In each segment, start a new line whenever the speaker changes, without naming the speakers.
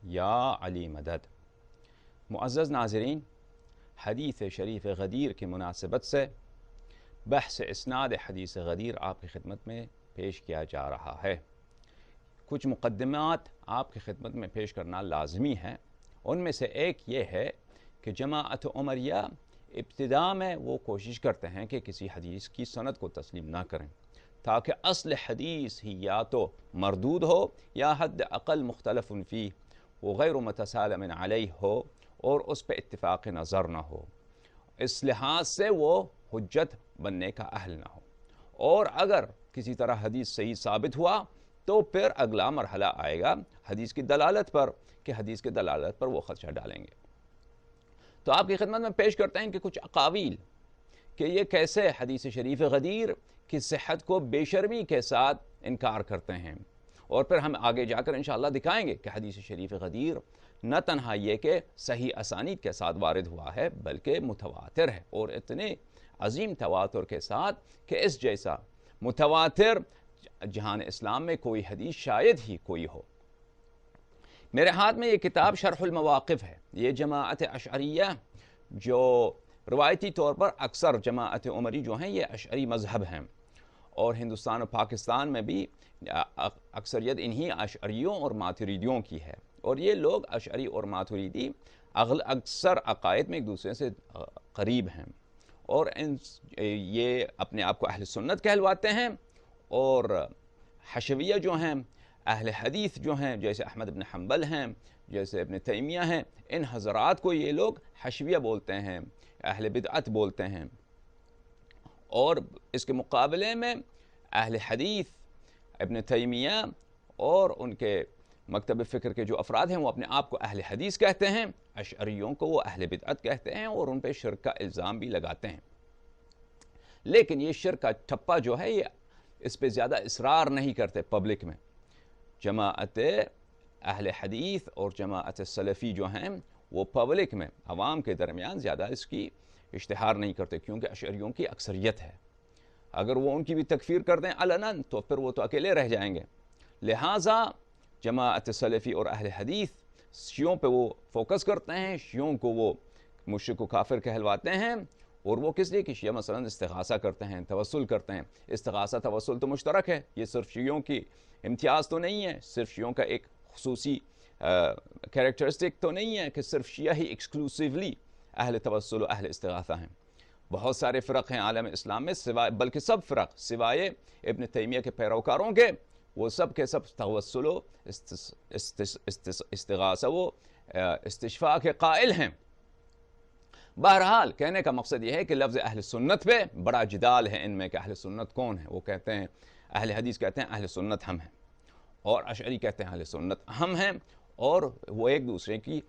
یا علی مدد۔ معزز ناظرین، حدیث شریف غدیر کی مناسبت سے بحث اسناد حدیث غدیر آپ کی خدمت میں پیش کیا جا رہا ہے۔ کچھ مقدمات آپ کی خدمت میں پیش کرنا لازمی ہے۔ ان میں سے ایک یہ ہے کہ جماعت عمریہ ابتدا میں وہ کوشش کرتے ہیں کہ کسی حدیث کی سند کو تسلیم نہ کریں، تاکہ اصل حدیث ہی یا تو مردود ہو یا حد اقل مختلف فی وہ غیر متسالم علیہ ہو اور اس پہ اتفاق نظر نہ ہو، اس لحاظ سے وہ حجت بننے کا اہل نہ ہو، اور اگر کسی طرح حدیث صحیح ثابت ہوا تو پھر اگلا مرحلہ آئے گا حدیث کی دلالت پر، کہ حدیث کی دلالت پر وہ خدشہ ڈالیں گے۔ تو آپ کی خدمت میں پیش کرتے ہیں کہ کچھ اقاویل کہ یہ کیسے حدیث شریف غدیر کی صحت کو بے شرمی کے ساتھ انکار کرتے ہیں، اور پھر ہم آگے جا کر انشاءاللہ دکھائیں گے کہ حدیث شریف غدیر نہ تنہا یہ کہ صحیح اسانید کے ساتھ وارد ہوا ہے بلکہ متواتر ہے، اور اتنے عظیم تواتر کے ساتھ کہ اس جیسا متواتر جہان اسلام میں کوئی حدیث شاید ہی کوئی ہو۔ میرے ہاتھ میں یہ کتاب شرح المواقف ہے۔ یہ جماعت اشعریہ جو روایتی طور پر اکثر جماعت عمری جو ہیں یہ اشعری مذہب ہیں، اور ہندوستان و پاکستان میں بھی اکثریت انہی اشعریوں اور ماتریدیوں کی ہے، اور یہ لوگ اشعری اور ماتریدی اکثر عقائد میں ایک دوسرے سے قریب ہیں، اور یہ اپنے آپ کو اہل سنت کہلواتے ہیں، اور حشویہ جو ہیں اہل حدیث جو ہیں جیسے احمد بن حنبل ہیں، جیسے ابن تیمیہ ہیں، ان حضرات کو یہ لوگ حشویہ بولتے ہیں، اہل بدعت بولتے ہیں، اور اس کے مقابلے میں اہل حدیث ابن تیمیہ اور ان کے مکتب فکر کے جو افراد ہیں وہ اپنے آپ کو اہل حدیث کہتے ہیں، اشعریوں کو وہ اہل بدعت کہتے ہیں، اور ان پہ شرک کا الزام بھی لگاتے ہیں۔ لیکن یہ شرک کا ٹھپا جو ہے یہ اس پہ زیادہ اصرار نہیں کرتے پبلک میں۔ جماعت اہل حدیث اور جماعت سلفی جو ہیں وہ پبلک میں عوام کے درمیان زیادہ اس کی اشتہار نہیں کرتے، کیونکہ اشعریوں کی اکثریت ہے۔ اگر وہ ان کی بھی تکفیر کر دیں علناً تو پھر وہ تو اکیلے رہ جائیں گے، لہٰذا جماعت سلفی اور اہل حدیث شیعوں پہ وہ فوکس کرتے ہیں، شیعوں کو وہ مشرک و کافر کہلواتے ہیں، اور وہ کس لیے کہ شیعہ مثلاً استغاثہ کرتے ہیں، توسل کرتے ہیں۔ استغاثہ توسل تو مشترک ہے، یہ صرف شیعوں کی امتیاز تو نہیں ہے، صرف شیعوں کا ایک خصوصی کیریکٹرسٹک تو نہیں ہے کہ صرف شیعہ ہی ایکسکلوسیولی اہل توسل و اہل استغاثہ ہیں۔ بہت سارے فرق ہیں عالم اسلام میں، سوائے بلکہ سب فرق سوائے ابن تیمیہ کے پیروکاروں کے، وہ سب کے سب توسل و استغاثہ و استشفاء کے قائل ہیں۔ بہرحال کہنے کا مقصد یہ ہے کہ لفظ اہل سنت پہ بڑا جدال ہے ان میں کہ اہل سنت کون ہے۔ وہ کہتے ہیں اہل حدیث کہتے ہیں اہل سنت ہم ہیں، اور اشعری کہتے ہیں اہل سنت ہم ہیں، اور وہ ایک دوسرے کی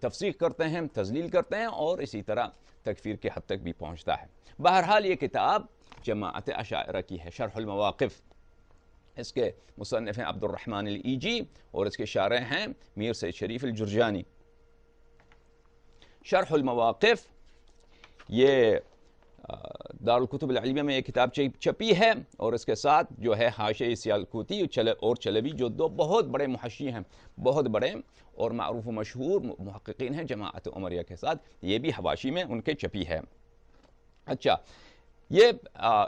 تفسیق کرتے ہیں، تذلیل کرتے ہیں، اور اسی طرح تکفیر کے حد تک بھی پہنچتا ہے۔ بہرحال یہ کتاب جماعت اشاعرہ کی ہے، شرح المواقف۔ اس کے مصنف ہیں عبد الرحمن الایجی، اور اس کے شارح ہیں میر سید شریف الجرجانی۔ شرح المواقف یہ دارالکتب العلمیہ میں یہ کتاب چھپی ہے، اور اس کے ساتھ جو ہے حاشیہ سیالکوتی اور چلوی جو دو بہت بڑے محشی ہیں، بہت بڑے اور معروف و مشہور محققین ہیں جماعت عمریہ کے ساتھ، یہ بھی حواشی میں ان کے چھپی ہے۔ اچھا، یہ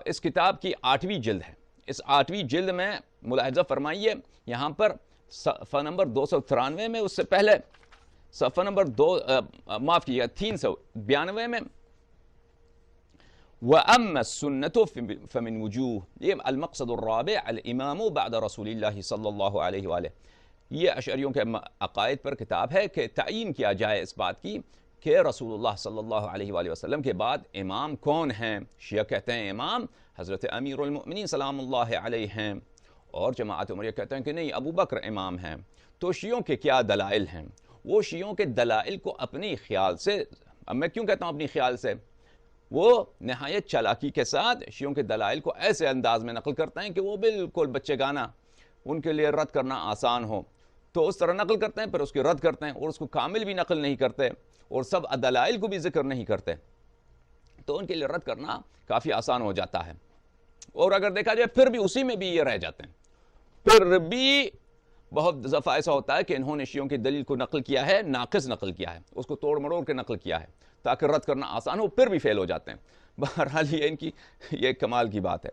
اس کتاب کی 8ویں جلد ہے۔ اس 8ویں جلد میں ملاحظہ فرمائیے یہاں پر صفحہ نمبر 293 میں، اس سے پہلے صفحہ نمبر 392 میں وَأَمَّا السُّنَّةُ فَمِنْ وُجُوهِ، یہ المقصد الرابع الامام بعد رسول اللہ صلی اللہ علیہ وآلہ۔ یہ اشعریوں کے عقائد پر کتاب ہے کہ تعین کیا جائے اس بات کی کہ رسول اللہ صلی اللہ علیہ وآلہ وسلم کے بعد امام کون ہیں۔ شیعہ کہتے ہیں امام حضرت امیر المؤمنین سلام اللہ علیہ ہیں، اور جماعت عمریہ کہتے ہیں کہ نہیں، ابو بکر امام ہیں۔ تو شیعوں کے کیا دلائل ہیں؟ وہ شیعوں کے دلائل کو اپنی خیال سے، اب میں کیوں کہتا ہوں اپنی خیال سے، وہ نہایت چالاکی کے ساتھ شیعوں کے دلائل کو ایسے انداز میں نقل کرتے ہیں کہ وہ بالکل بچے گانا، ان کے لیے رد کرنا آسان ہو، تو اس طرح نقل کرتے ہیں، پھر اس کی رد کرتے ہیں، اور اس کو کامل بھی نقل نہیں کرتے، اور سب دلائل کو بھی ذکر نہیں کرتے، تو ان کے لیے رد کرنا کافی آسان ہو جاتا ہے۔ اور اگر دیکھا جائے پھر بھی اسی میں بھی یہ رہ جاتے ہیں، پھر بھی بہت دفعہ ایسا ہوتا ہے کہ انہوں نے شیعوں کی دلیل کو نقل کیا ہے، ناقص نقل کیا ہے، اس کو توڑ مروڑ کے نقل کیا ہے تاکہ رد کرنا آسان ہو، پھر بھی فیل ہو جاتے ہیں. بہرحال یہ ان کی یہ کمال کی بات ہے.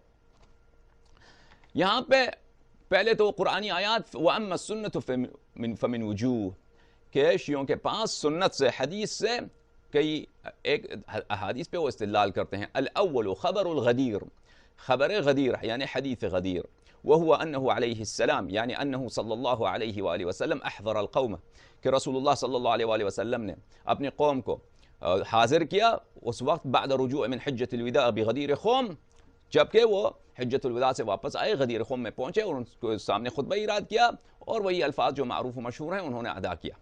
یہاں پہ پہلے تو قرآنی آیات وَأَمَّا السُّنَّةُ فَمِنْ وُجُوهٍ کہ شیعوں کے پاس سنت سے، حدیث سے کئی ایک احادیث پہ وہ استدلال کرتے ہیں. الاول خبر الغدیر، خبر غدیر یعنی حدیث غدیر، وهو انه علیہ السلام یعنی انه صلی اللہ علیہ وآلہ وسلم احضر القوم کہ رسول اللہ صلی اللہ علیہ وآلہ وسلم نے اپنی قوم کو حاضر کیا اس وقت بعد رجوع من حجۃ الوداع بغدیر خوم، جبکہ وہ حجۃ الوداع سے واپس آئے، غدیر خوم میں پہنچے اور ان کے سامنے خطبہ اراد کیا اور وہی الفاظ جو معروف و مشہور ہیں انہوں نے ادا کیا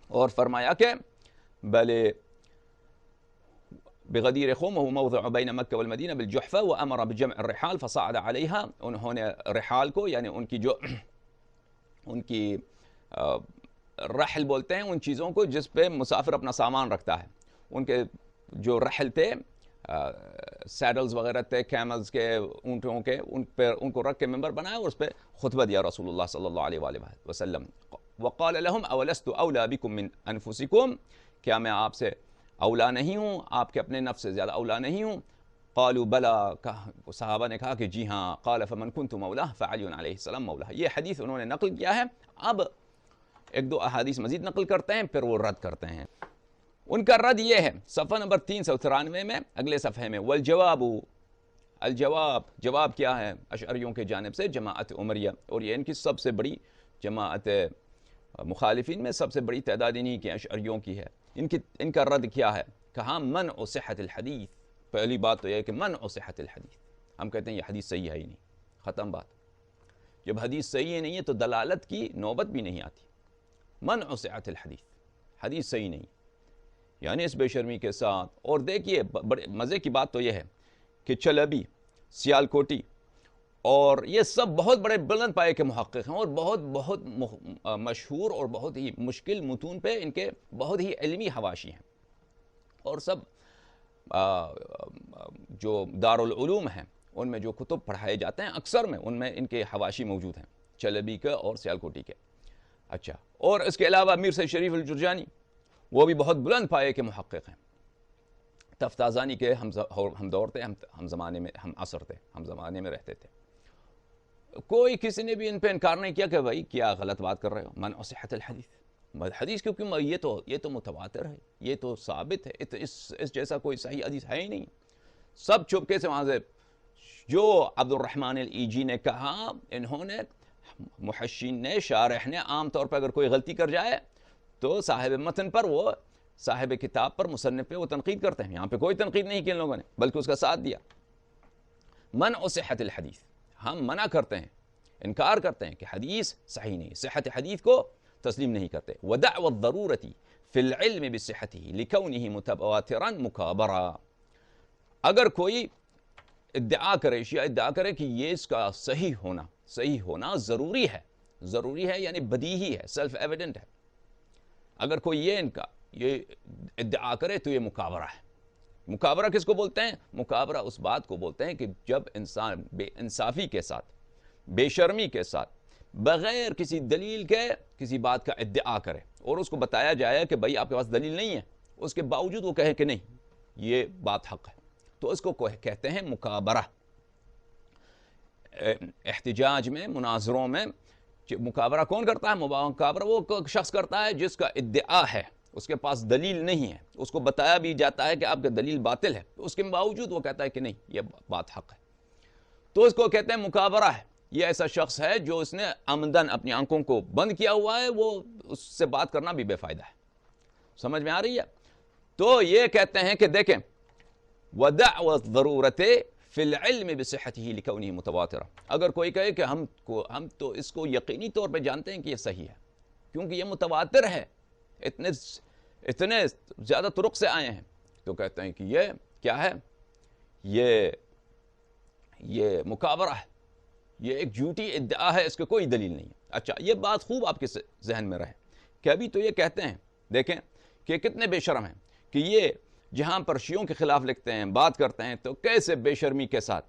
اور فرمایا کہ بلے بغدیر خوم وهو موضع بین مکہ والمدینہ بالجحفہ وامر بجمع الرحال فصعد علیہا، انہوں نے رحال کو یعنی ان کی رحل بولتے ہیں ان چیزوں کو جس پہ مسافر اپنا سامان رکھتا ہے، ان کے جو رحل تھے سیڈلز وغیرہ تھے کیملز کے، اونٹوں کے، ان کو رکھ کے ممبر بنایا اور اس پہ خطبہ دیا رسول اللہ صلی اللہ علیہ وآلہ وسلم. وقال لهم اولست اولا بكم من انفسكم، کیا میں آپ سے اولا نہیں ہوں، آپ کے اپنے نفس سے زیادہ اولا نہیں ہوں؟ قالوا بلا، صحابہ نے کہا کہ جی ہاں. قال فمن كنت مولاه فعلی علیہ السلام مولاه. یہ حدیث انہوں نے نقل کیا ہے. اب ایک دو احادیث مزید نقل کرتے ہیں پھر وہ رد کرتے ہیں. ان کا رد یہ ہے صفحہ نمبر 393 میں اگلے صفحے میں، والجواب، جواب کیا ہے اشعریوں کے جانب سے جماعت عمریہ، اور یہ ان کی سب سے بڑی جماعت مخالفین میں سب سے بڑی تعداد انہی کے اشعریوں کی ہے. ان کا رد کیا ہے؟ کہا منع صحت الحدیث. پہلی بات تو یہ ہے کہ منع صحت الحدیث، ہم کہتے ہیں یہ حدیث صحیح ہے ہی نہیں، ختم بات. جب حدیث صحیح ہے نہیں ہے تو دلالت کی نوبت بھی نہیں آتی. منع صحت الحدیث، حدیث صحیح نہیں، یعنی اس بے شرمی کے ساتھ. اور دیکھیے بڑے مزے کی بات تو یہ ہے کہ چلبی، سیالکوٹی اور یہ سب بہت بڑے بلند پائے کے محقق ہیں اور بہت مشہور اور بہت ہی مشکل متون پہ ان کے بہت ہی علمی حواشی ہیں، اور سب جو دارالعلوم ہیں ان میں جو کتب پڑھائے جاتے ہیں اکثر میں ان میں ان کے حواشی موجود ہیں، چلبی کے اور سیالکوٹی کے. اچھا، اور اس کے علاوہ میر سید شریف الجرجانی وہ بھی بہت بلند پائے کے محقق ہیں. تفتازانی کے ہم دور تھے، ہم زمانے میں، ہم عصر تھے، ہم زمانے میں رہتے تھے. کوئی کسی نے بھی ان پہ انکار نہیں کیا کہ بھائی کیا غلط بات کر رہے ہو، منع صحت الحدیث. حدیث کیونکہ یہ تو متواتر ہے، یہ تو ثابت ہے، اس جیسا کوئی صحیح حدیث ہے ہی نہیں. سب چپکے سے وہاں سے جو عبد الرحمن الایجی نے کہا، انہوں نے محشین نے، شارح نے، عام طور پر اگر کوئی غلطی کر جائے تو صاحب متن پر، وہ صاحب کتاب پر، مصنف پہ وہ تنقید کرتے ہیں. یہاں پہ کوئی تنقید نہیں کی ان لوگوں نے بلکہ اس کا ساتھ دیا. منع صحت الحدیث، ہم منع کرتے ہیں، انکار کرتے ہیں کہ حدیث صحیح نہیں، صحت حدیث کو تسلیم نہیں کرتے. ودعوى الضرورة في العلم بصحته لكونه متواترا مکابرہ. اگر کوئی ادعا کرے، شیعہ ادعا کرے کہ یہ اس کا صحیح ہونا ضروری ہے یعنی بدیہی ہے، سیلف ایویڈنٹ ہے، اگر کوئی یہ ادعا کرے تو یہ مکابرہ ہے. مکابرہ کس کو بولتے ہیں؟ مکابرہ اس بات کو بولتے ہیں کہ جب انسان بے انصافی کے ساتھ، بے شرمی کے ساتھ، بغیر کسی دلیل کے کسی بات کا ادعا کرے اور اس کو بتایا جائے کہ بھائی آپ کے پاس دلیل نہیں ہے، اس کے باوجود وہ کہے کہ نہیں یہ بات حق ہے، تو اس کو کہتے ہیں مکابرہ. احتجاج میں، مناظروں میں مکابرہ کون کرتا ہے؟ مکابرہ وہ شخص کرتا ہے جس کا ادعا ہے، اس کے پاس دلیل نہیں ہے، اس کو بتایا بھی جاتا ہے کہ آپ کا دلیل باطل ہے، اس کے باوجود وہ کہتا ہے کہ نہیں یہ بات حق ہے، تو اس کو کہتے ہیں مکابرہ ہے. یہ ایسا شخص ہے جو اس نے عمدن اپنی آنکھوں کو بند کیا ہوا ہے، وہ اس سے بات کرنا بھی بے فائدہ ہے. سمجھ میں آ رہی ہے؟ تو یہ کہتے ہیں کہ دیکھیں وَدَعْوَ الضَّرُورَةِ فِي الْعِلْمِ بِصِحَّتِهِ لِكَوْنِهِ مُتَوَاتِرًا. اگر کوئی کہے کہ ہم تو اس کو یقینی طور پہ جانتے ہیں کہ یہ صحیح ہے کیونکہ یہ متواتر ہے، اتنے زیادہ طرق سے آئے ہیں، تو کہتے ہیں کہ یہ کیا ہے؟ یہ مکابرہ ہے، یہ ایک جھوٹی ادعا ہے، اس کے کوئی دلیل نہیں ہے. اچھا، یہ بات خوب آپ کے ذہن میں رہے کہ ابھی تو یہ کہتے ہیں، دیکھیں کہ کتنے بے شرم ہیں کہ یہ جہاں پر شیعوں کے خلاف لکھتے ہیں، بات کرتے ہیں، تو کیسے بے شرمی کے ساتھ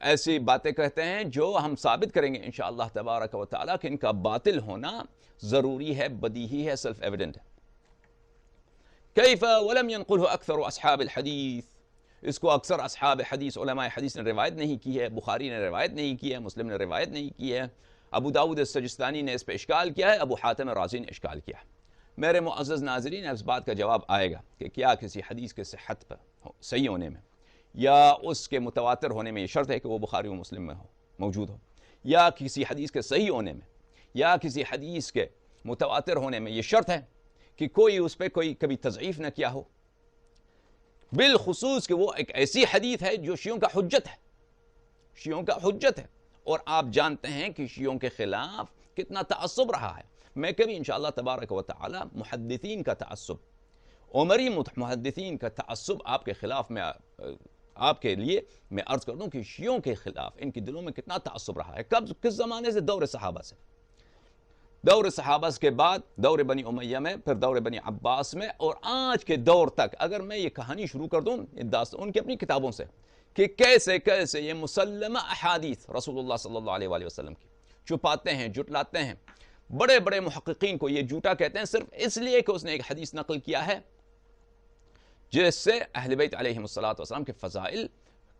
ایسی باتیں کہتے ہیں جو ہم ثابت کریں گے انشاءاللہ تبارک و تعالیٰ کہ ان کا باطل ہونا ضروری ہے، بدیہی ہے، سیلف ایویڈنٹ ہے. کیف ولم ينقله اکثر اصحاب الحدیث، اس کو اکثر اصحاب حدیث، علماء حدیث نے روایت نہیں کی ہے، بخاری نے روایت نہیں کی ہے، مسلم نے روایت نہیں کی ہے، ابو داؤد السجستانی نے اس پہ اشکال کیا ہے، ابو حاتم رازی نے اشکال کیا ہے. میرے معزز ناظرین، اس بات کا جواب آئے گا کہ کیا کسی حدیث کے صحت پر صحیح ہونے میں یا اس کے متواتر ہونے میں یہ شرط ہے کہ وہ بخاری و مسلم میں موجود ہو، یا کسی حدیث کے صحیح ہونے میں یا کسی حدیث کے متواتر ہونے میں یہ شرط ہے کہ کوئی اس پہ کوئی کبھی تضعیف نہ کیا ہو، بالخصوص کہ وہ ایک ایسی حدیث ہے جو شیعوں کا حجت ہے، شیعوں کا حجت ہے. اور آپ جانتے ہیں کہ شیعوں کے خلاف کتنا تعصب رہا ہے. میں کبھی انشاءاللہ تبارک و تعالی محدثین کا تعصب، عمری محدثین کا تعصب آپ کے خلاف میں آپ کے لیے میں عرض کر دوں کہ شیعوں کے خلاف ان کے دلوں میں کتنا تعصب رہا ہے. کس زمانے سے؟ دور صحابہ سے، دور صحابہ کے بعد دور بنی امیہ میں، پھر دور بنی عباس میں، اور آج کے دور تک. اگر میں یہ کہانی شروع کر دوں ان کی اپنی کتابوں سے کہ کیسے کیسے یہ مسلمہ احادیث رسول اللہ صلی اللہ علیہ وآلہ وسلم کی چھپاتے ہیں، جھٹلاتے ہیں. بڑے بڑے محققین کو یہ جھوٹا کہتے ہیں صرف اس لیے کہ اس نے ایک حدیث نقل کیا ہے جس سے اہل بیت علیہم السلام کے فضائل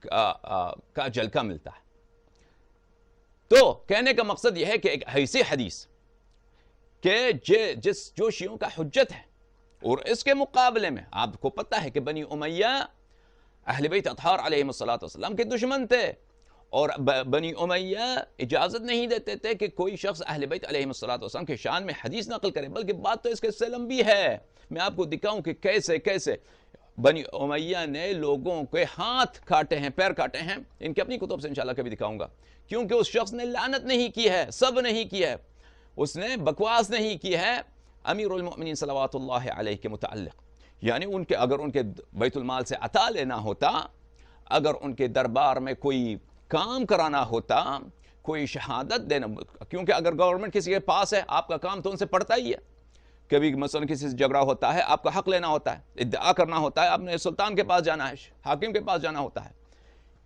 کا جلکہ ملتا ہے. تو کہنے کا مقصد یہ ہے کہ ایک ایسی حدیث کہ جو شیعوں کا حجت ہے، اور اس کے مقابلے میں آپ کو پتہ ہے کہ بنی امیہ اہل بیت اطہار علیہم السلام کے دشمن تھے، اور بنی امیہ اجازت نہیں دیتے تھے کہ کوئی شخص اہل بیت علیہم السلام کے شان میں حدیث نقل کرے. بلکہ بات تو اس کے سے لمبی ہے، میں آپ کو دکھاؤں کہ کیسے کیسے بنی امیہ نے لوگوں کے ہاتھ کاٹے ہیں، پیر کاٹے ہیں. ان کی اپنی کتب سے انشاءاللہ کبھی دکھاؤں گا. کیونکہ اس شخص نے لعنت نہیں کی ہے، سب نہیں کی ہے، اس نے بکواس نہیں کی ہے امیر المؤمنین صلوات اللہ علیہ کے متعلق. یعنی اگر ان کے بیت المال سے عطا لینا ہوتا، اگر ان کے دربار میں کوئی کام کرانا ہوتا، کوئی شہادت دینا، کیونکہ اگر گورنمنٹ کسی کے پاس ہے آپ کا کام تو ان سے پڑتا ہی ہے. کبھی مثلا کسی سے جھگڑا ہوتا ہے، آپ کا حق لینا ہوتا ہے، ادعا کرنا ہوتا ہے، آپ نے سلطان کے پاس جانا ہے، حاکم کے پاس جانا ہوتا ہے.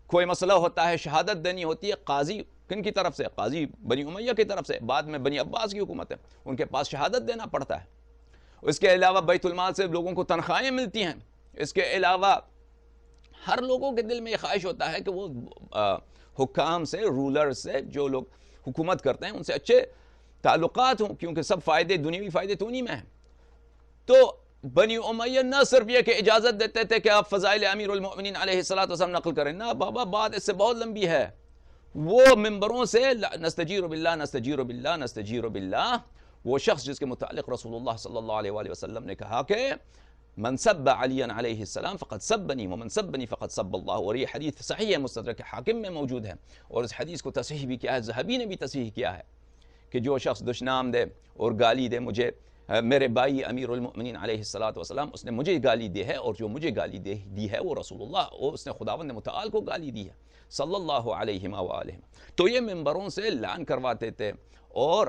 کوئی مسئلہ ہوتا ہے، شہادت دینی ہوتی ہے، قاضی کن کی طرف سے؟ قاضی بنی امیہ کی طرف سے، بعد میں بنی عباس کی حکومت ہے، ان کے پاس شہادت دینا پڑتا ہے. اس کے علاوہ بیت المال سے لوگوں کو تنخواہیں ملتی ہیں. اس کے علاوہ ہر لوگوں کے دل میں یہ خواہش ہوتا ہے کہ وہ حکام سے، رولر سے، جو لوگ حکومت کرتے ہیں ان سے اچھے تعلقات ہوں، کیونکہ سب فائدے، دنیاوی فائدے تو انہی میں ہیں. تو بنی امیہ نہ صرف یہ کہ اجازت دیتے تھے کہ آپ فضائل امیر المؤمنین علیہ السلام نقل کریں، نہ بابا، بات اس سے بہت لمبی ہے. وہ ممبروں سے نستجیر باللہ نستجیر باللہ نستجیر باللہ، وہ شخص جس کے متعلق رسول اللہ صلی اللہ علیہ وآلہ وسلم نے کہا کہ من سب علی علیہ السلام فقد سبنی ومن سبنی فقد سب اللہ. اور یہ حدیث صحیح ہے، مستدرک حاکم میں موجود ہے، اور اس حدیث کو تصحیح بھی کیا ہے، ذہبی نے بھی تصحیح کیا ہے کہ جو شخص دشنام دے اور گالی دے مجھے، میرے بھائی امیر المؤمنین علیہ السلام، اس نے مجھے گالی دی ہے، اور جو مجھے گالی دی ہے وہ رسول اللہ، اور اس نے خداوند متعال کو گالی دی ہے صلی اللہ علیہ وآلہ. تو یہ ممبروں سے لعن کرواتے تھے، اور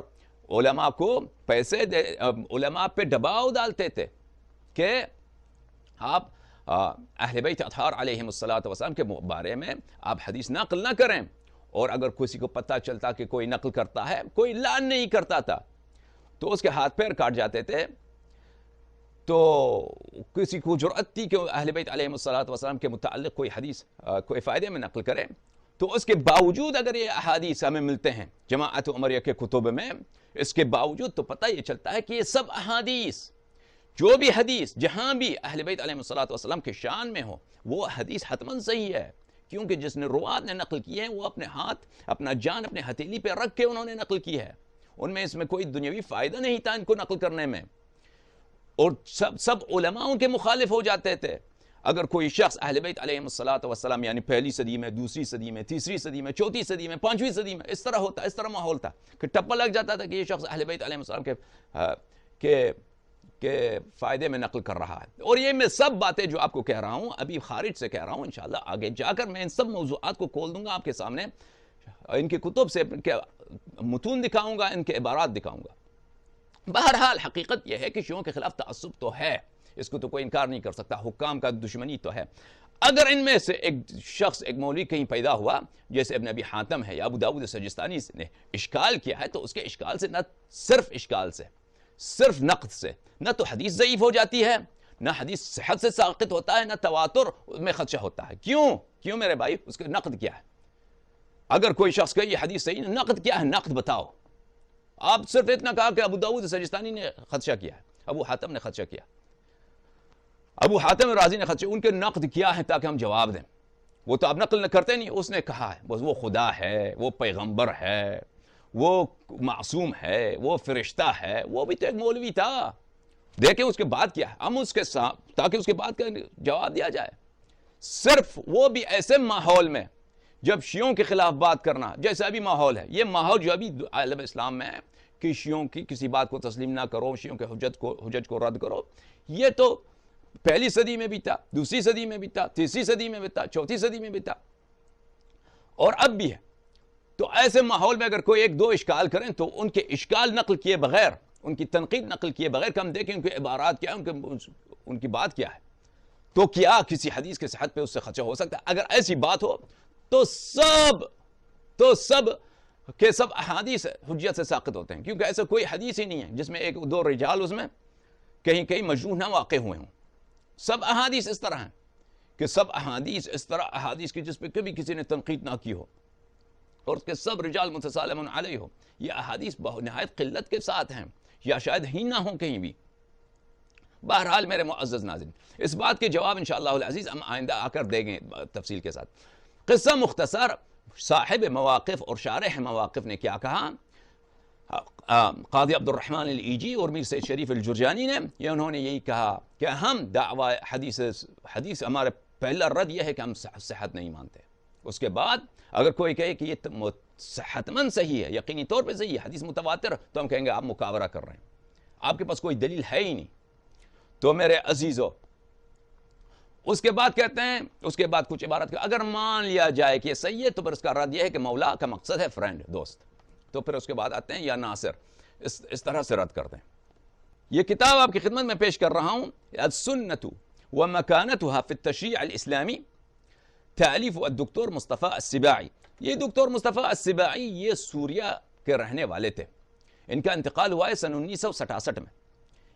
علماء کو پیسے علماء پہ دباؤ ڈالتے تھے کہ آپ اہل بیت اطہار علیہم السلام کے بارے میں آپ حدیث نقل نہ کریں. اور اگر کسی کو پتہ چلتا کہ کوئی نقل کرتا ہے، کوئی لعن نہیں کرتا تھا، تو اس کے ہاتھ پیر کاٹ جاتے تھے. تو کسی کو جرأت تھی کہ اہل بیت علیہم السلام کے متعلق کوئی حدیث کوئی فائدے میں نقل کرے، تو اس کے باوجود اگر یہ احادیث ہمیں ملتے ہیں جماعت عمریہ کے کتب میں، اس کے باوجود تو پتہ یہ چلتا ہے کہ یہ سب احادیث، جو بھی حدیث جہاں بھی اہل بیت علیہم السلام کے شان میں ہو، وہ حدیث حتماً صحیح ہے. کیونکہ جس نے روات نے نقل کی ہے، وہ اپنے ہاتھ، اپنا جان اپنے ہتھیلی پہ رکھ کے انہوں نے نقل کی ہے. ان میں اس میں کوئی دنیاوی فائدہ نہیں تھا ان کو نقل کرنے میں. اور سب علماؤں کے مخالف ہو جاتے تھے. اگر کوئی شخص اہل بیت علیہم السلام یعنی پہلی صدی میں، دوسری صدی میں، تیسری صدی میں، چوتھی صدی میں، پانچویں صدی میں اس طرح ہوتا، اس طرح ماحول تھا کہ ٹپا لگ جاتا تھا کہ یہ شخص اہل بیت علیہم السلام کے فائدے میں نقل کر رہا ہے. اور یہ میں سب باتیں جو آپ کو کہہ رہا ہوں ابھی خارج سے کہہ رہا ہوں، انشاءاللہ آگے جا کر میں ان سب موضوعات کو کھول دوں گا آپ کے سامنے، ان کی کتب سے ان کے متون دکھاؤں گا، ان کے عبارات دکھاؤں گا. بہرحال حقیقت یہ ہے کہ شیعوں کے خلاف تعصب تو ہے، اس کو تو کوئی انکار نہیں کر سکتا، حکام کا دشمنی تو ہے. اگر ان میں سے ایک شخص ایک مولوی کہیں پیدا ہوا جیسے ابن ابی حاتم ہے یا ابو داؤد سجستانی نے اشکال کیا ہے، تو اس کے اشکال سے نہ صرف اشکال سے، صرف نقد سے نہ تو حدیث ضعیف ہو جاتی ہے، نہ حدیث صحت سے ساقط ہوتا ہے، نہ تواتر میں خدشہ ہوتا ہے۔ کیوں میرے بھائی؟ اس کا نقد کیا ہے؟ اگر کوئی شخص کہ یہ حدیث صحیح، نقد کیا ہے؟ نقد بتاؤ۔ آپ صرف اتنا کہا کہ ابو داؤد سجستانی نے خدشہ کیا ہے، ابو حاتم نے خدشہ کیا، ابو حاتم رازی نے خدشہ، ان کے نقد کیا ہے تاکہ ہم جواب دیں۔ وہ تو آپ نقل نہ کرتے نہیں، اس نے کہا ہے بس وہ خدا ہے، وہ پیغمبر ہے، وہ معصوم ہے، وہ فرشتہ ہے۔ وہ بھی تو ایک مولوی تھا، دیکھیں اس کے بعد کیا ہے، ہم اس کے ساتھ تاکہ اس کے بعد کا جواب دیا جائے۔ صرف وہ بھی ایسے ماحول میں جب شیعوں کے خلاف بات کرنا، جیسا ابھی ماحول ہے، یہ ماحول جو ابھی عالم اسلام میں ہے کہ شیعوں کی کسی بات کو تسلیم نہ کرو، شیعوں کے حجج کو رد کرو، یہ تو پہلی صدی میں بھی تھا، دوسری صدی میں بھی تھا، تیسری صدی میں بھی تھا، چوتھی صدی میں بھی تھا، اور اب بھی ہے۔ تو ایسے ماحول میں اگر کوئی ایک دو اشکال کریں تو ان کے اشکال نقل کیے بغیر، ان کی تنقید نقل کیے بغیر کہ ہم دیکھیں ان کے عبارات کیا ہیں، ان کی بات کیا ہے، تو کیا کسی حدیث کے صحت پہ اس سے خدشہ ہو سکتا ہے؟ اگر ایسی بات ہو تو سب کے سب احادیث حجت سے ساقط ہوتے ہیں، کیونکہ ایسا کوئی حدیث ہی نہیں ہے جس میں ایک دو رجال اس میں کہیں مجروح نہ واقع ہوئے ہوں۔ سب احادیث اس طرح ہیں کہ سب احادیث اس طرح احادیث کی جس پہ کبھی کسی نے تنقید نہ کی ہو، اور اس کے سب رجال متسالم علیہ ہو۔ یہ احادیث نہایت قلت کے ساتھ ہیں، یا شاید ہی نہ ہوں کہیں بھی۔ بہرحال میرے معزز ناظرین، اس بات کے جواب انشاءاللہ العزیز ہم آئندہ آ کر دیں گے تفصیل کے ساتھ۔ قصہ مختصر، صاحب مواقف اور شارح مواقف نے کیا کہا؟ قاضی عبد الرحمن العیجی اور میر سید شریف الجرجانی نے انہوں نے یہی کہا کہ ہم دعوی حدیث ہمارا پہلا رد یہ ہے کہ ہم صحت نہیں مانتے۔ اس کے بعد اگر کوئی کہے کہ یہ صحت مند صحیح ہے، یقینی طور پہ صحیح ہے، حدیث متواتر، تو ہم کہیں گے آپ مکابرہ کر رہے ہیں، آپ کے پاس کوئی دلیل ہے ہی نہیں۔ تو میرے عزیزو، اس کے بعد کہتے ہیں، اس کے بعد کچھ عبارت کہ اگر مان لیا جائے کہ یہ صحیح ہے تو پھر اس کا رد یہ ہے کہ مولا کا مقصد ہے فرینڈ، دوست۔ تو پھر اس کے بعد آتے ہیں یا ناصر، اس طرح سے رد کرتے ہیں۔ یہ کتاب آپ کی خدمت میں پیش کر رہا ہوں، السنة ومكانتها في التشریع الاسلامی، تالیف الدکتور مصطفیٰ السباعی۔ یہ دکتور مصطفیٰ السباعی یہ سوریہ کے رہنے والے تھے، ان کا انتقال ہوا ہے سن 1967 میں۔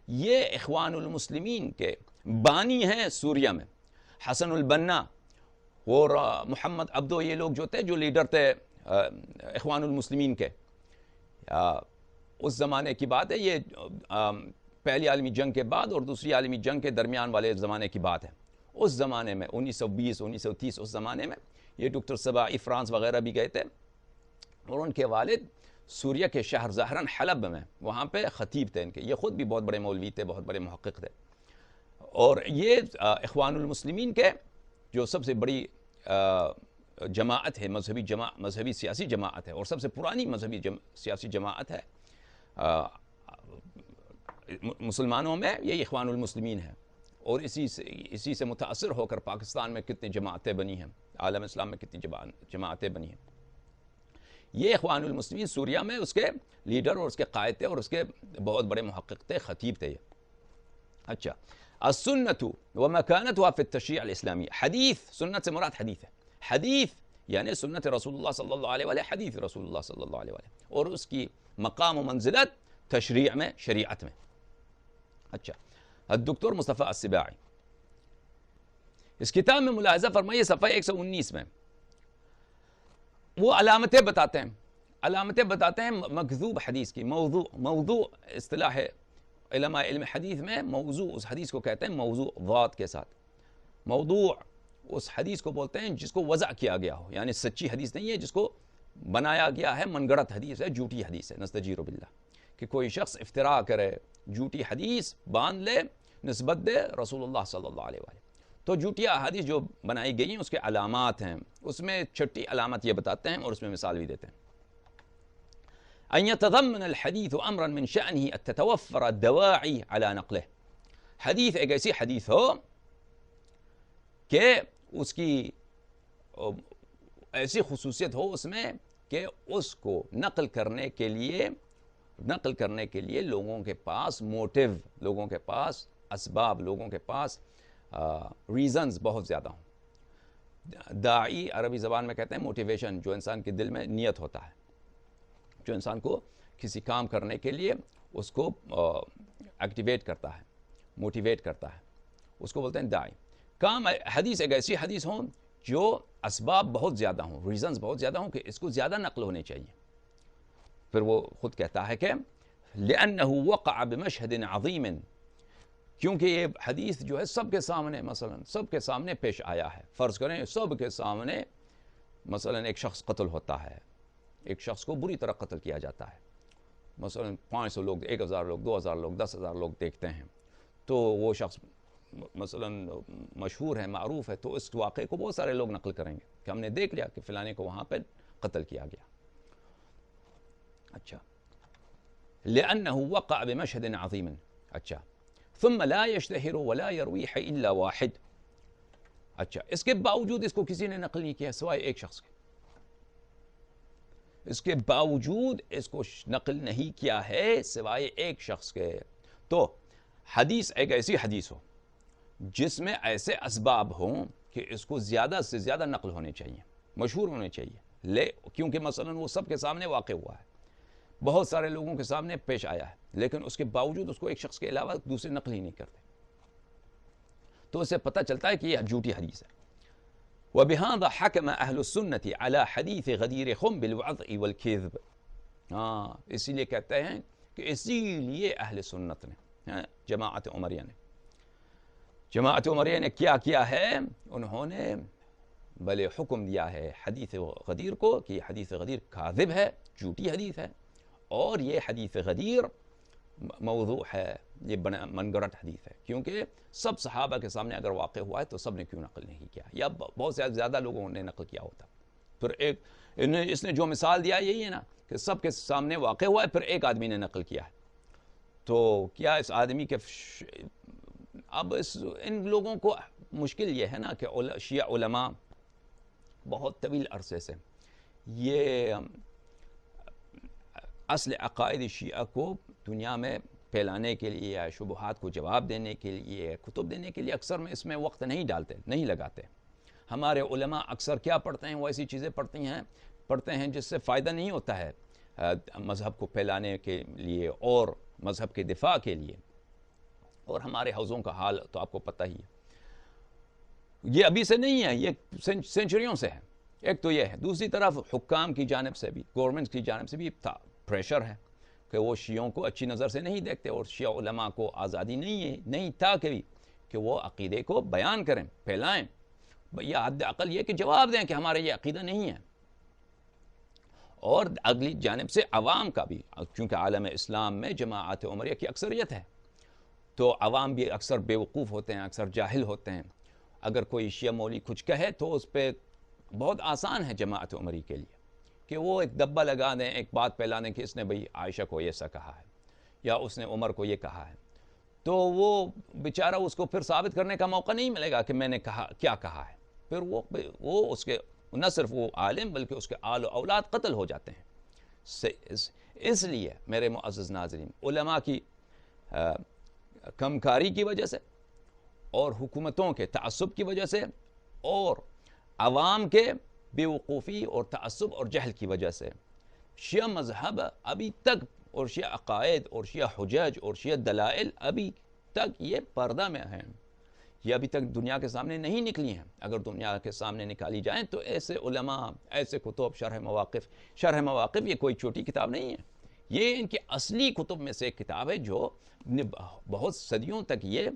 یہ اخوان المسلمین کے بانی ہیں سوریہ میں۔ حسن البنا اور محمد عبدو، یہ لوگ جو تھے، جو لیڈر تھے اخوان المسلمین کے، اس زمانے کی بات ہے، یہ پہلی عالمی جنگ کے بعد اور دوسری عالمی جنگ کے درمیان والے زمانے کی بات ہے۔ اس زمانے میں 1920 1930 اس زمانے میں یہ ڈاکٹر سباعی فرانس وغیرہ بھی گئے تھے، اور ان کے والد سوریہ کے شہر زہرن حلب میں وہاں پہ خطیب تھے ان کے۔ یہ خود بھی بہت بڑے مولوی تھے، بہت بڑے محقق تھے، اور یہ اخوان المسلمین کے جو سب سے بڑی جماعت ہے، مذہبی سیاسی جماعت ہے، اور سب سے پرانی مذہبی سیاسی جماعت ہے مسلمانوں میں، یہ اخوان المسلمین ہے۔ اور اسی سے متاثر ہو کر پاکستان میں کتنی جماعتیں بنی ہیں، عالم اسلام میں کتنی جماعتیں بنی ہیں۔ یہ اخوان المسلمین سوریہ میں اس کے لیڈر اور اس کے قائد تھے، اور اس کے بہت بڑے محقق تھے، خطیب تھے یہ۔ اچھا، السنت ومکانتها فی التشریع الاسلامی، حدیث، سنت سے مراد حدیث ہے، حدیث یعنی سنت رسول اللہ صلی اللہ علیہ وآلہ، حدیث رسول اللہ صلی اللہ علیہ وآلہ، اور اس کی مقام و منزلت تشریع میں، شریعت میں۔ اچھا، الدکتور مصطفیٰ السباعی، اس کتاب میں ملاحظہ فرمائیے صفحہ 119 میں وہ علامتیں بتاتے ہیں مکذوب حدیث کی، موضوع اصطلاح ہے علماء علم حدیث میں، موضوع اس حدیث کو کہتے ہیں موضوع ضاد کے ساتھ۔ موضوع اس حدیث کو بولتے ہیں جس کو وضع کیا گیا ہو، یعنی سچی حدیث نہیں ہے، جس کو بنایا گیا ہے، من گڑت حدیث ہے، جھوٹی حدیث ہے، نستجیر باللہ، کہ کوئی شخص افتراء کرے، جھوٹی حدیث باندھ لے، نسبت دے رسول اللہ صلی اللہ علیہ وآلہ۔ تو جھوٹی احادیث جو بنائی گئی ہیں اس کے علامات ہیں، اس میں چھٹی علامت یہ بتاتے ہیں اور اس میں مثال بھی دیتے ہیں۔ ان يتضمن الحديث امرا من شأنه ان تتوفر الدواعي على نقله، حدیث ایک ایسی حدیث ہو کہ اس کی ایسی خصوصیت ہو اس میں کہ اس کو نقل کرنے کے لیے لوگوں کے پاس موٹیو، لوگوں کے پاس اسباب، لوگوں کے پاس ریزنز بہت زیادہ ہوں، داعی عربی زبان میں کہتے ہیں موٹیویشن، جو انسان کے دل میں نیت ہوتا ہے، جو انسان کو کسی کام کرنے کے لیے اس کو ایکٹیویٹ کرتا ہے، موٹیویٹ کرتا ہے، اس کو بولتے ہیں داعی. کام حدیث ایک ایسی حدیث ہوں جو اسباب بہت زیادہ ہوں، ریزنز بہت زیادہ ہوں کہ اس کو زیادہ نقل ہونے چاہیے. پھر وہ خود کہتا ہے کہ لِأَنَّهُ وَقَعَ بِمَشْهَدٍ عَظِيمٍ، کیونکہ یہ حدیث جو ہے سب کے سامنے، مثلا سب کے سامنے پیش آیا ہے. فرض کریں سب کے سامنے مثلا ایک شخص قتل ہوتا ہے، ایک شخص کو بری طرح قتل کیا جاتا ہے، مثلا 500 لوگ، 1000 لوگ، 2000 لوگ، 10,000 لوگ دیکھتے ہیں، تو وہ شخص مثلا مشہور ہے، معروف ہے، تو اس واقعے کو بہت سارے لوگ نقل کریں گے کہ ہم نے دیکھ لیا کہ فلانے کو وہاں پہ قتل کیا گیا. اچھا، لِأَنَّهُ وَقَعَ بِمَشْهَدٍ عَظِيمٍ. اچھا، ثُمَّ لَا يَشْتَهِرُ وَلَا يَرْوِيحَ إِلَّا وَاحِدٌ. اچھا، اس کے باوجود اس کو کسی نے نقل نہیں کیا سوائے ایک شخص کے. اس کے باوجود اس کو نقل نہیں کیا ہے سوائے ایک شخص کے. تو حدیث ایک ایسی حدیث ہو جس میں ایسے اسباب ہوں کہ اس کو زیادہ سے زیادہ نقل ہونے چاہیے، مشہور ہونے چاہیے، کیونکہ مثلا وہ سب کے سامنے واقع ہوا ہے، بہت سارے لوگوں کے سامنے پیش آیا ہے، لیکن اس کے باوجود اس کو ایک شخص کے علاوہ دوسرے نقل ہی نہیں کرتے، تو اس سے پتہ چلتا ہے کہ یہ جھوٹی حدیث ہے. وَبِهَذَا حَكَمَ أَهْلُ السُّنَّةِ عَلَى حَدِيثِ غَدِيرِ خُمْ بِالْوَعْظِ وَالْكِذْبِ. اس لیے کہتے ہیں کہ اسی لیے اہل سنت نے، جماعت عمریہ نے کیا ہے، انہوں نے بھلے حکم دیا ہے حدیث غدیر کو کہ حدیث غدیر کاذب ہے، جھوٹی حدیث ہے، اور یہ حدیث غدیر موضوع ہے، یہ من گھڑت حدیث ہے، کیونکہ سب صحابہ کے سامنے اگر واقع ہوا ہے تو سب نے کیوں نقل نہیں کیا، یا بہت سے زیادہ لوگوں نے نقل کیا ہوتا. پھر اس نے جو مثال دیا یہی ہے نا کہ سب کے سامنے واقع ہوا ہے، پھر ایک آدمی نے نقل کیا ہے، تو کیا اس آدمی کے اب ان لوگوں کو مشکل یہ ہے نا کہ شیعہ علماء بہت طویل عرصے سے یہ اصل عقائد شیعہ کو دنیا میں پھیلانے کے لیے یا شبہات کو جواب دینے کے لیے، کتب دینے کے لیے اکثر میں اس میں وقت نہیں لگاتے. ہمارے علماء اکثر کیا پڑھتے ہیں، وہ ایسی چیزیں پڑھتے ہیں جس سے فائدہ نہیں ہوتا ہے مذہب کو پھیلانے کے لیے اور مذہب کے دفاع کے لیے. اور ہمارے حوضوں کا حال تو آپ کو پتہ ہی ہے، یہ ابھی سے نہیں ہے، یہ سینچریوں سے ہے. ایک تو یہ ہے، دوسری طرف حکام کی جانب سے بھی، گورنمنٹ کی جانب سے بھی پریشر ہے کہ وہ شیعوں کو اچھی نظر سے نہیں دیکھتے، اور شیعہ علماء کو آزادی نہیں تھا کہ وہ عقیدے کو بیان کریں، پھیلائیں، یا حد اقل یہ کہ جواب دیں کہ ہمارے یہ عقیدہ نہیں ہے. اور اگلی جانب سے عوام کا بھی، کیونکہ عالم اسلام میں جماعت عمریہ کی اکثریت ہے، تو عوام بھی اکثر بے وقوف ہوتے ہیں، اکثر جاہل ہوتے ہیں. اگر کوئی شیعہ مولوی کچھ کہے تو اس پہ بہت آسان ہے جماعت عمری کے لیے کہ وہ ایک دبا لگا دیں، ایک بات پھیلا دیں کہ اس نے بھئی عائشہ کو ایسا کہا ہے یا اس نے عمر کو یہ کہا ہے، تو وہ بیچارہ اس کو پھر ثابت کرنے کا موقع نہیں ملے گا کہ میں نے کیا کہا ہے. پھر وہ اس کے نہ صرف وہ عالم بلکہ اس کے آل و اولاد قتل ہو جاتے ہیں. اس لیے میرے معزز ناظرین، علماء کی کمکاری کی وجہ سے اور حکومتوں کے تعصب کی وجہ سے اور عوام کے بے وقوفی اور تعصب اور جہل کی وجہ سے شیعہ مذہب ابھی تک، اور شیعہ عقائد اور شیعہ حجج اور شیعہ دلائل ابھی تک یہ پردہ میں ہیں، یہ ابھی تک دنیا کے سامنے نہیں نکلی ہیں. اگر دنیا کے سامنے نکالی جائیں تو ایسے علماء، ایسے کتب، شرح مواقف یہ کوئی چھوٹی کتاب نہیں ہے، یہ ان کی اصلی کتب میں سے ایک کتاب ہے جو بہت صدیوں تک یہ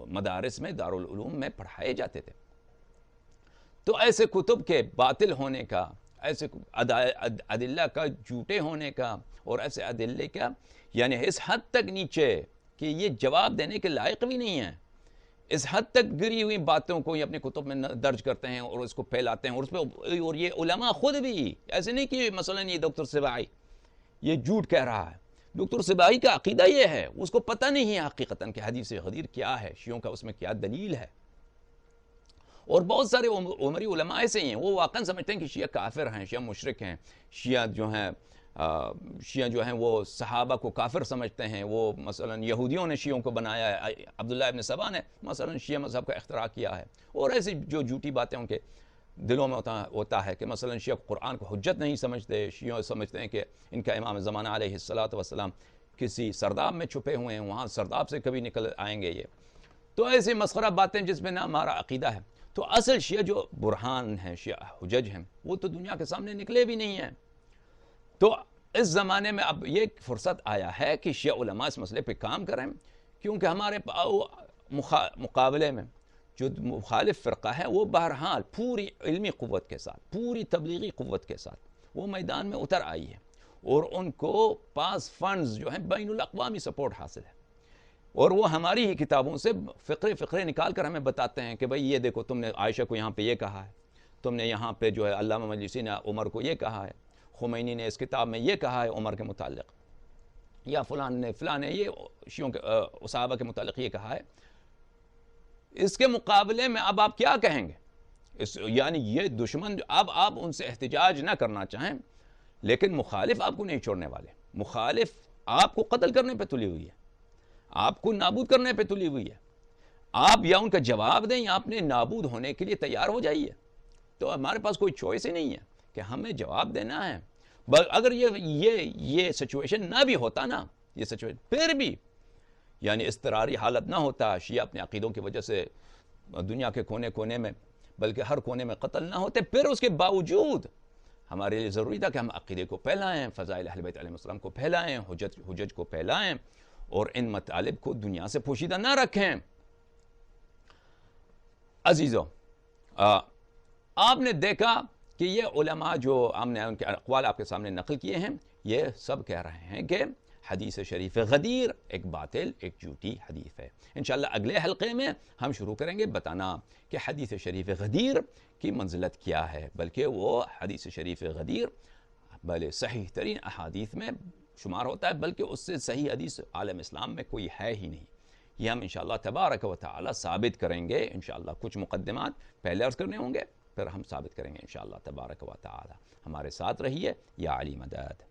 مدارس میں، دارالعلوم میں پڑھائے جاتے تھے. تو ایسے کتب کے باطل ہونے کا، ایسے ادلہ کا جھوٹے ہونے کا، اور ایسے ادلے کا یعنی اس حد تک نیچے کہ یہ جواب دینے کے لائق بھی نہیں ہیں، اس حد تک گری ہوئی باتوں کو یہ اپنے کتب میں درج کرتے ہیں اور اس کو پھیلاتے ہیں، اور یہ علماء خود بھی ایسے نہیں کہ مثلا یہ ڈاکٹر سباعی یہ جھوٹ کہہ رہا ہے. ڈاکٹر سباعی کا عقیدہ یہ ہے، اس کو پتہ نہیں ہے حقیقتاً کہ حدیث غدیر کیا ہے، شیعوں کا اس میں کیا دلیل ہے. اور بہت سارے عمری علماء ایسے ہی ہیں، وہ واقعاً سمجھتے ہیں کہ شیعہ کافر ہیں، شیعہ مشرک ہیں، شیعہ جو ہیں شیعہ جو ہیں وہ صحابہ کو کافر سمجھتے ہیں، وہ مثلا یہودیوں نے شیعوں کو بنایا ہے، عبداللہ ابن سبا نے مثلا شیعہ مذہب کا اختراع کیا ہے، اور ایسی جو جھوٹی باتیں ان کے دلوں میں ہوتا ہے کہ مثلا شیعہ قرآن کو حجت نہیں سمجھتے، شیعہ سمجھتے ہیں کہ ان کا امام زمانہ علیہ السلام کسی سرداب میں چھپے ہوئے ہیں، وہاں سرداب سے کبھی نکل آئیں گے یہ، تو ایسی مسخرہ باتیں جس میں نہ ہمارا عقیدہ ہے۔ تو اصل شیعہ جو برہان ہیں، شیعہ حجج ہیں، وہ تو دنیا کے سامنے نکلے بھی نہیں ہیں۔ تو اس زمانے میں اب یہ فرصت آیا ہے کہ شیعہ علماء اس مسئلے پہ کام کریں، کیونکہ ہمارے مقابلے میں جو مخالف فرقہ ہے وہ بہرحال پوری علمی قوت کے ساتھ، پوری تبلیغی قوت کے ساتھ وہ میدان میں اتر آئی ہے، اور ان کو پاس فنڈز جو ہیں بین الاقوامی سپورٹ حاصل ہے، اور وہ ہماری ہی کتابوں سے فقرے نکال کر ہمیں بتاتے ہیں کہ بھئی یہ دیکھو تم نے عائشہ کو یہاں پہ یہ کہا ہے، تم نے یہاں پہ جو ہے علامہ مجلسی نے عمر کو یہ کہا ہے، خمینی نے اس کتاب میں یہ کہا ہے عمر کے متعلق، یا فلان نے یہ شیعوں کے صحابہ کے متعلق یہ کہا ہے۔ اس کے مقابلے میں اب آپ کیا کہیں گے؟ یعنی یہ دشمن اب آپ ان سے احتجاج نہ کرنا چاہیں، لیکن مخالف آپ کو نہیں چھوڑنے والے، مخالف آپ کو قتل کرنے پہ تلی ہوئی ہے، آپ کو نابود کرنے پہ تلی ہوئی ہے، آپ یا ان کا جواب دیں یا اپنے نابود ہونے کے لیے تیار ہو جائیے۔ تو ہمارے پاس کوئی چوائس ہی نہیں ہے کہ ہمیں جواب دینا ہے۔ اگر یہ سچویشن نہ بھی ہوتا نا، یہ سچویشن پھر بھی یعنی اضطراری حالت نہ ہوتا، شیعہ اپنے عقیدوں کی وجہ سے دنیا کے کونے کونے میں بلکہ ہر کونے میں قتل نہ ہوتے، پھر اس کے باوجود ہمارے لیے ضروری تھا کہ ہم عقیدے کو پھیلائیں، فضائل اہل بیت علیہ السلام کو پھیلائیں، حجج کو پھیلائیں، اور ان مطالب کو دنیا سے پوشیدہ نہ رکھیں۔ عزیزو، آپ نے دیکھا کہ یہ علماء جو ہم نے ان کے اقوال آپ کے سامنے نقل کیے ہیں، یہ سب کہہ رہے ہیں کہ حدیث شریف غدیر ایک باطل، ایک جھوٹی حدیث ہے۔ انشاءاللہ اگلے حلقے میں ہم شروع کریں گے بتانا کہ حدیث شریف غدیر کی منزلت کیا ہے، بلکہ وہ حدیث شریف غدیر بھلے صحیح ترین احادیث میں شمار ہوتا ہے، بلکہ اس سے صحیح حدیث عالم اسلام میں کوئی ہے ہی نہیں۔ یہ ہم انشاءاللہ تبارک و تعالی ثابت کریں گے، انشاءاللہ کچھ مقدمات پہلے عرض کرنے ہوں گے، پھر ہم ثابت کریں گے انشاءاللہ تبارک و تعالی۔ ہمارے ساتھ رہیے، یا علی مدد۔